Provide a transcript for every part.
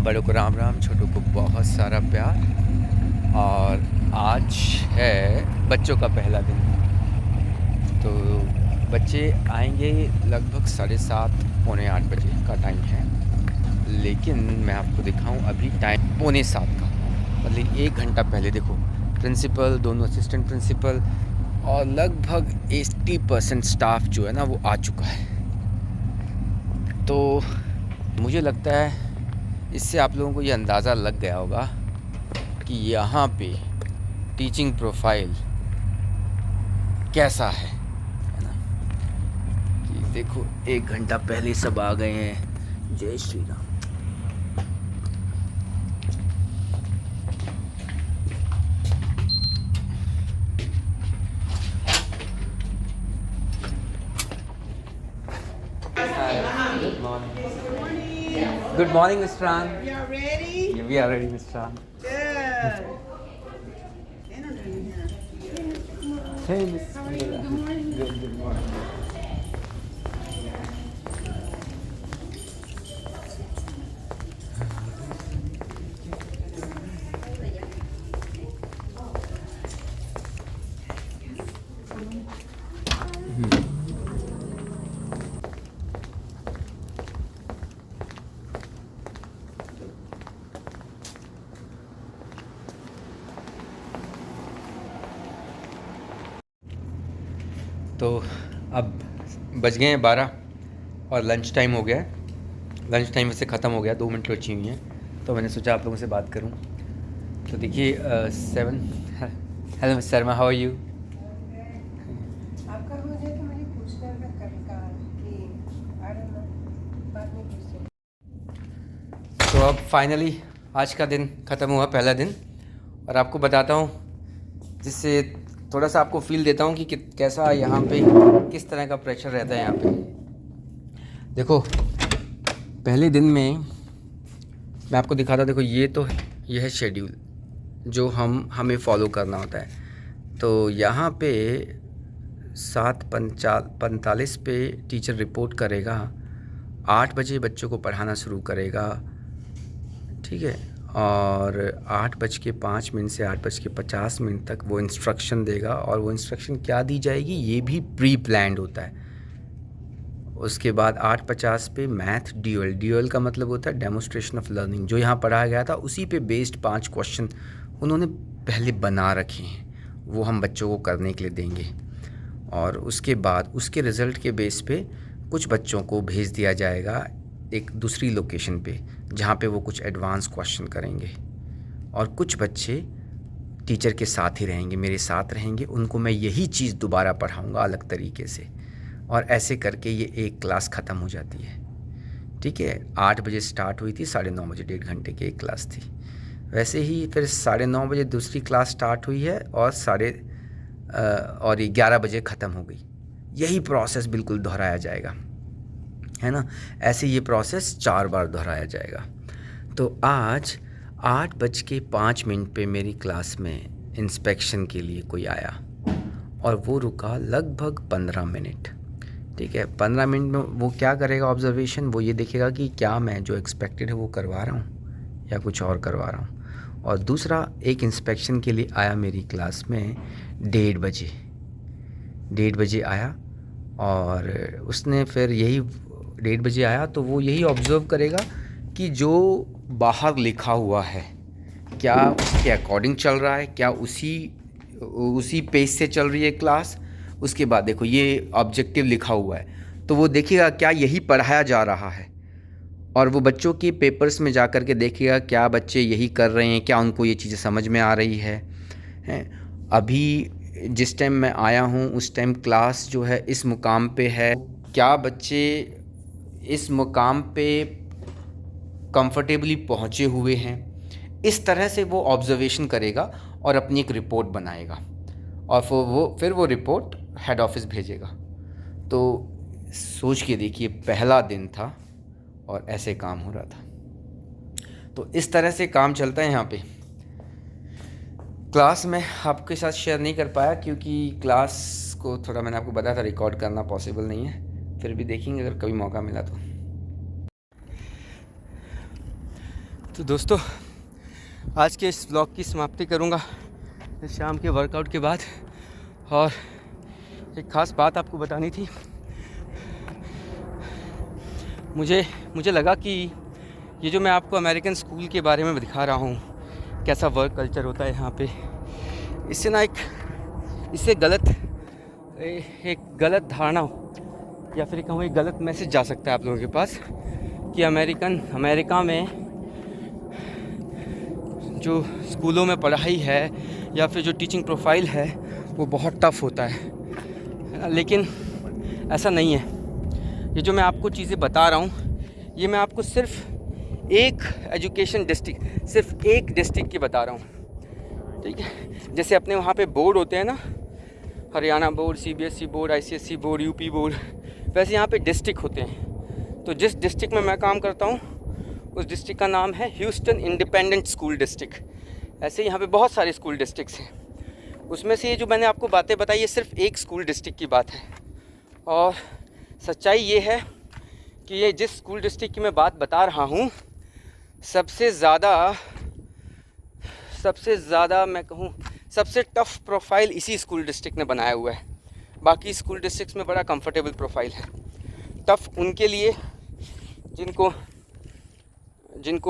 बड़ों को राम राम, छोटों को बहुत सारा प्यार। और आज है बच्चों का पहला दिन। तो बच्चे आएंगे लगभग 7:30 पौने 8 बजे का टाइम है। लेकिन मैं आपको दिखाऊं, अभी टाइम पौने 7 का, मतलब 1 घंटा पहले देखो प्रिंसिपल, दोनों असिस्टेंट प्रिंसिपल और लगभग 80% स्टाफ जो है ना वो आ चुका है। तो मुझे लगता है इससे आप लोगों को ये अंदाज़ा लग गया होगा कि यहाँ पे टीचिंग प्रोफाइल कैसा है ना। कि देखो 1 घंटा पहले सब आ गए हैं। जय Shri Ram. Good morning. Good morning mister Ran. Y'all ready? We are ready mister Ran. Good. Hey miss, good morning. तो अब बज गए हैं 12 और लंच टाइम हो गया है। लंच टाइम वैसे ख़त्म हो गया, 2 मिनट बची हुई हैं। तो मैंने सोचा आप लोगों से बात करूं। तो देखिए 7। Hello miss Sharma, how are you? आपका मुझे तो मुझे पूछना था कभी का कि I don't know, बाद में पूछते। तो अब फाइनली आज का दिन ख़त्म हुआ, पहला दिन। और आपको बताता हूँ, जिससे थोड़ा सा आपको फील देता हूँ कि कैसा यहाँ पे, किस तरह का प्रेशर रहता है यहाँ पे। देखो पहले दिन में मैं आपको दिखाता हूँ। देखो ये है शेड्यूल जो हमें फॉलो करना होता है। तो यहाँ पे 7:45 पे टीचर रिपोर्ट करेगा, 8 बजे बच्चों को पढ़ाना शुरू करेगा, ठीक है। और 8:05 से 8:50 तक वो इंस्ट्रक्शन देगा। और वो इंस्ट्रक्शन क्या दी जाएगी ये भी प्री प्लान्ड होता है। उसके बाद 8:50 पे मैथ ड्यूअल का मतलब होता है डेमोस्ट्रेशन ऑफ लर्निंग। जो यहाँ पढ़ाया गया था उसी पे बेस्ड 5 क्वेश्चन उन्होंने पहले बना रखे हैं, वो हम बच्चों को करने के लिए देंगे। और उसके बाद उसके रिज़ल्ट के बेस पे कुछ बच्चों को भेज दिया जाएगा एक दूसरी लोकेशन पे, जहाँ पे वो कुछ एडवांस क्वेश्चन करेंगे। और कुछ बच्चे टीचर के साथ ही रहेंगे, मेरे साथ रहेंगे, उनको मैं यही चीज़ दोबारा पढ़ाऊँगा अलग तरीके से। और ऐसे करके ये एक क्लास ख़त्म हो जाती है, ठीक है। 8 बजे स्टार्ट हुई थी, 9:30 बजे 1.5 घंटे की एक क्लास थी। वैसे ही फिर 9:30 बजे दूसरी क्लास स्टार्ट हुई है और 11 बजे ख़त्म हो गई। यही प्रोसेस बिल्कुल दोहराया जाएगा, है ना। ऐसे ये प्रोसेस 4 बार दोहराया जाएगा। तो आज 8:05 पे मेरी क्लास में इंस्पेक्शन के लिए कोई आया और वो रुका लगभग 15 मिनट, ठीक है। 15 मिनट में वो क्या करेगा ऑब्जर्वेशन, वो ये देखेगा कि क्या मैं जो एक्सपेक्टेड है वो करवा रहा हूँ या कुछ और करवा रहा हूँ। और दूसरा एक इंस्पेक्शन के लिए आया मेरी क्लास में 1:30 बजे आया। और उसने फिर यही 1:30 बजे आया तो वो यही ऑब्ज़र्व करेगा कि जो बाहर लिखा हुआ है क्या उसके अकॉर्डिंग चल रहा है, क्या उसी पेज से चल रही है क्लास। उसके बाद देखो ये ऑब्जेक्टिव लिखा हुआ है तो वो देखिएगा क्या यही पढ़ाया जा रहा है। और वो बच्चों के पेपर्स में जा कर के देखेगा क्या बच्चे यही कर रहे हैं, क्या उनको ये चीज़ें समझ में आ रही है। अभी जिस टाइम मैं आया हूँ उस टाइम क्लास जो है इस मुकाम पे है, क्या बच्चे इस मुकाम पे कंफर्टेबली पहुँचे हुए हैं। इस तरह से वो ऑब्ज़र्वेशन करेगा और अपनी एक रिपोर्ट बनाएगा। और फिर वो रिपोर्ट हेड ऑफिस भेजेगा। तो सोच के देखिए पहला दिन था और ऐसे काम हो रहा था। तो इस तरह से काम चलता है यहाँ पे। क्लास में आपके साथ शेयर नहीं कर पाया क्योंकि क्लास को थोड़ा मैंने आपको बताया था रिकॉर्ड करना पॉसिबल नहीं है, फिर भी देखेंगे अगर कभी मौका मिला तो। तो दोस्तों, आज के इस ब्लॉग की समाप्ति करूँगा शाम के वर्कआउट के बाद। और एक ख़ास बात आपको बतानी थी। मुझे लगा कि ये जो मैं आपको अमेरिकन स्कूल के बारे में दिखा रहा हूँ, कैसा वर्क कल्चर होता है यहाँ पे, इससे ना इससे एक गलत धारणा या फिर कहूँ एक गलत मैसेज जा सकता है आप लोगों के पास कि अमेरिका में जो स्कूलों में पढ़ाई है या फिर जो टीचिंग प्रोफाइल है वो बहुत टफ़ होता है। लेकिन ऐसा नहीं है। ये जो मैं आपको चीज़ें बता रहा हूँ, ये मैं आपको सिर्फ एक एजुकेशन डिस्ट्रिक्ट, सिर्फ एक डिस्ट्रिक्ट की बता रहा हूँ, ठीक है। जैसे अपने वहाँ पे बोर्ड होते हैं ना, Haryana board, CBSE board, ICSE board, UP board, वैसे यहाँ पे डिस्ट्रिक्ट होते हैं। तो जिस डिस्ट्रिक्ट में मैं काम करता हूँ उस डिस्ट्रिक्ट का नाम है ह्यूस्टन इंडिपेंडेंट स्कूल डिस्ट्रिक्ट। ऐसे यहाँ पे बहुत सारे स्कूल डिस्ट्रिक्ट्स हैं। उसमें से ये जो मैंने आपको बातें बताई, ये सिर्फ एक स्कूल डिस्ट्रिक्ट की बात है। और सच्चाई ये है कि ये जिस स्कूल डिस्ट्रिक्ट की मैं बात बता रहा हूँ, सबसे ज़्यादा मैं कहूँ सबसे टफ़ प्रोफाइल इसी स्कूल डिस्ट्रिक्ट ने बनाया हुआ है। बाकी स्कूल डिस्ट्रिक्ट्स में बड़ा कंफर्टेबल प्रोफाइल है। टफ़ उनके लिए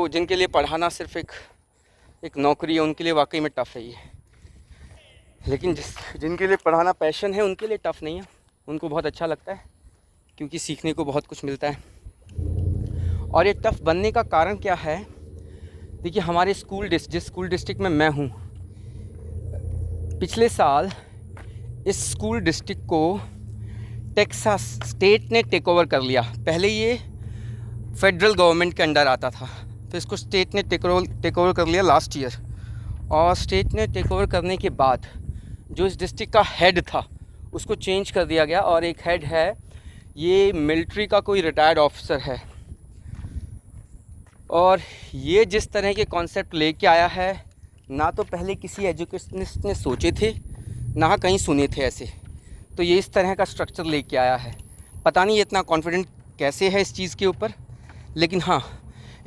जिनके लिए पढ़ाना सिर्फ एक नौकरी है, उनके लिए वाकई में टफ़ है ये। लेकिन जिनके लिए पढ़ाना पैशन है, उनके लिए टफ़ नहीं है, उनको बहुत अच्छा लगता है क्योंकि सीखने को बहुत कुछ मिलता है। और ये टफ़ बनने का कारण क्या है? देखिए, हमारे जिस स्कूल डिस्ट्रिक्ट में मैं हूँ, पिछले साल इस स्कूल डिस्ट्रिक्ट को टेक्सास स्टेट ने टेक ओवर कर लिया। पहले ये फेडरल गवर्नमेंट के अंडर आता था, तो इसको स्टेट ने टेक ओवर कर लिया लास्ट ईयर। और स्टेट ने टेक ओवर करने के बाद जो इस डिस्ट्रिक्ट का हेड था उसको चेंज कर दिया गया, और एक हेड है, ये मिलिट्री का कोई रिटायर्ड ऑफिसर है। और ये जिस तरह के कॉन्सेप्ट लेके आया है, ना तो पहले किसी एजुकेशनिस्ट ने सोचे थे, ना कहीं सुने थे ऐसे। तो ये इस तरह का स्ट्रक्चर लेके आया है। पता नहीं ये इतना कॉन्फिडेंट कैसे है इस चीज़ के ऊपर, लेकिन हाँ,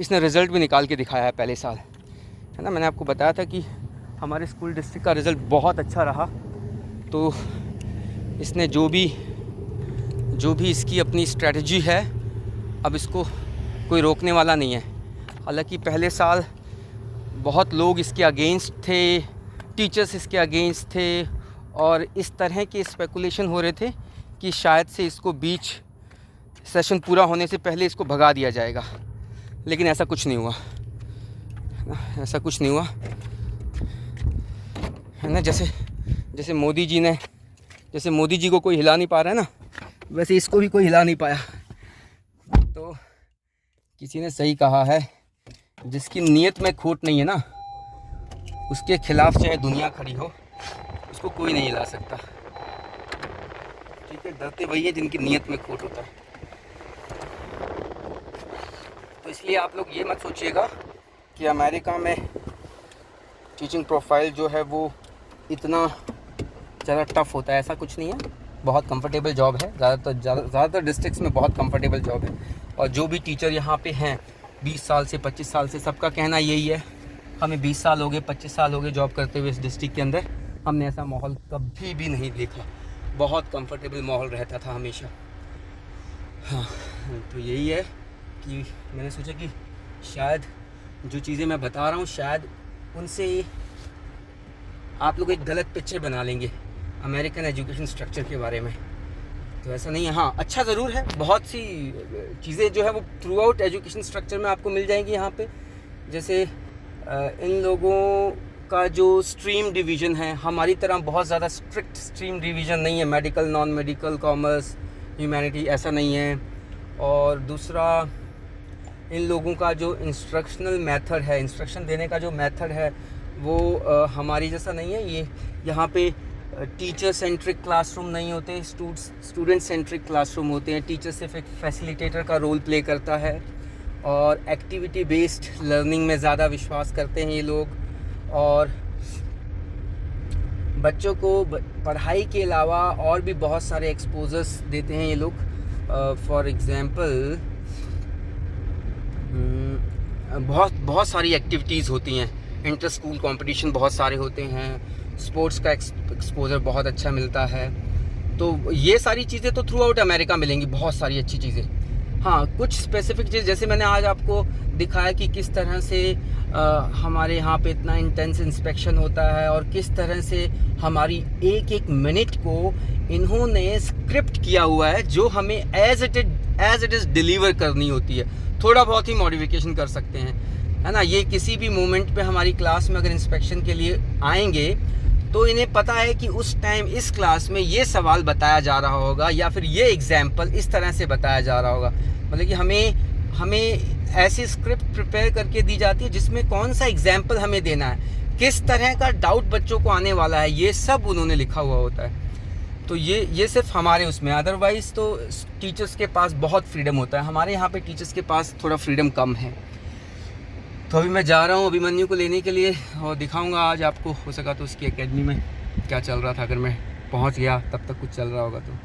इसने रिज़ल्ट भी निकाल के दिखाया है पहले साल, है ना। मैंने आपको बताया था कि हमारे स्कूल डिस्ट्रिक्ट का रिज़ल्ट बहुत अच्छा रहा। तो इसने जो भी इसकी अपनी स्ट्रेटजी है, अब इसको कोई रोकने वाला नहीं है। हालांकि पहले साल बहुत लोग इसके अगेंस्ट थे, टीचर्स इसके अगेंस्ट थे, और इस तरह के स्पेकुलेशन हो रहे थे कि शायद से इसको बीच सेशन पूरा होने से पहले इसको भगा दिया जाएगा। लेकिन ऐसा कुछ नहीं हुआ, ऐसा कुछ नहीं हुआ, है ना। जैसे मोदी जी को कोई हिला नहीं पा रहा है ना, वैसे इसको भी कोई हिला नहीं पाया। तो किसी ने सही कहा है, जिसकी नीयत में खोट नहीं है ना, उसके खिलाफ चाहे दुनिया खड़ी हो, उसको कोई नहीं हिला सकता, ठीक है। डरते वही है जिनकी नीयत में खोट होता है। तो इसलिए आप लोग ये मत सोचिएगा कि अमेरिका में टीचिंग प्रोफाइल जो है वो इतना ज़्यादा टफ़ होता है, ऐसा कुछ नहीं है। बहुत कंफर्टेबल जॉब है, ज़्यादातर डिस्ट्रिक्ट्स में बहुत कंफर्टेबल जॉब है। और जो भी टीचर यहाँ पे हैं 20 साल से 25 साल से, सबका कहना यही है, हमें 20 साल हो गए, 25 साल हो गए जॉब करते हुए इस डिस्ट्रिक्ट के अंदर, हमने ऐसा माहौल कभी भी नहीं देखा। बहुत कंफर्टेबल माहौल रहता था हमेशा। हाँ, तो यही है कि मैंने सोचा कि शायद जो चीज़ें मैं बता रहा हूँ, शायद उनसे आप लोग एक गलत पिक्चर बना लेंगे अमेरिकन एजुकेशन स्ट्रक्चर के बारे में। तो ऐसा नहीं है। हाँ, अच्छा ज़रूर है, बहुत सी चीज़ें जो है वो थ्रू आउट एजुकेशन स्ट्रक्चर में आपको मिल जाएंगी यहाँ पे। जैसे इन लोगों का जो स्ट्रीम डिवीज़न है, हमारी तरह बहुत ज़्यादा स्ट्रिक्ट स्ट्रीम डिवीज़न नहीं है, medical, non medical, commerce, humanity, ऐसा नहीं है। और दूसरा, इन लोगों का जो इंस्ट्रक्शनल मेथड है, इंस्ट्रक्शन देने का जो मेथड है, वो हमारी जैसा नहीं है। ये यहाँ पे टीचर सेंट्रिक क्लासरूम नहीं होते, स्टूडेंट सेंट्रिक क्लासरूम होते हैं। टीचर सिर्फ एक फैसिलिटेटर का रोल प्ले करता है, और एक्टिविटी बेस्ड लर्निंग में ज़्यादा विश्वास करते हैं ये लोग। और बच्चों को पढ़ाई के अलावा और भी बहुत सारे एक्सपोजर्स देते हैं ये लोग। फॉर एग्ज़ाम्पल, बहुत सारी एक्टिविटीज़ होती हैं, इंटर स्कूल कंपटीशन बहुत सारे होते हैं, स्पोर्ट्स का एक्सपोजर बहुत अच्छा मिलता है। तो ये सारी चीज़ें तो थ्रू आउट अमेरिका मिलेंगी, बहुत सारी अच्छी चीज़ें। हाँ, कुछ स्पेसिफिक चीज़ जैसे मैंने आज आपको दिखाया कि किस तरह से हमारे यहाँ पे इतना इंटेंस इंस्पेक्शन होता है और किस तरह से हमारी एक एक मिनट को इन्होंने स्क्रिप्ट किया हुआ है जो हमें एज इट इज़ डिलीवर करनी होती है। थोड़ा बहुत ही मॉडिफिकेशन कर सकते हैं, है ना। ये किसी भी मोमेंट पे हमारी क्लास में अगर इंस्पेक्शन के लिए आएंगे तो इन्हें पता है कि उस टाइम इस क्लास में ये सवाल बताया जा रहा होगा या फिर ये एग्जाम्पल इस तरह से बताया जा रहा होगा। मतलब कि हमें ऐसी स्क्रिप्ट प्रिपेयर करके दी जाती है जिसमें कौन सा एग्जाम्पल हमें देना है, किस तरह का डाउट बच्चों को आने वाला है, ये सब उन्होंने लिखा हुआ होता है। तो ये सिर्फ हमारे उसमें, अदरवाइज़ तो टीचर्स के पास बहुत फ्रीडम होता है। हमारे यहाँ पे टीचर्स के पास थोड़ा फ्रीडम कम है। तो अभी मैं जा रहा हूँ अभिमन्यु को लेने के लिए और दिखाऊंगा आज आपको, हो सका तो उसकी एकेडमी में क्या चल रहा था, अगर मैं पहुँच गया तब तक कुछ चल रहा होगा तो।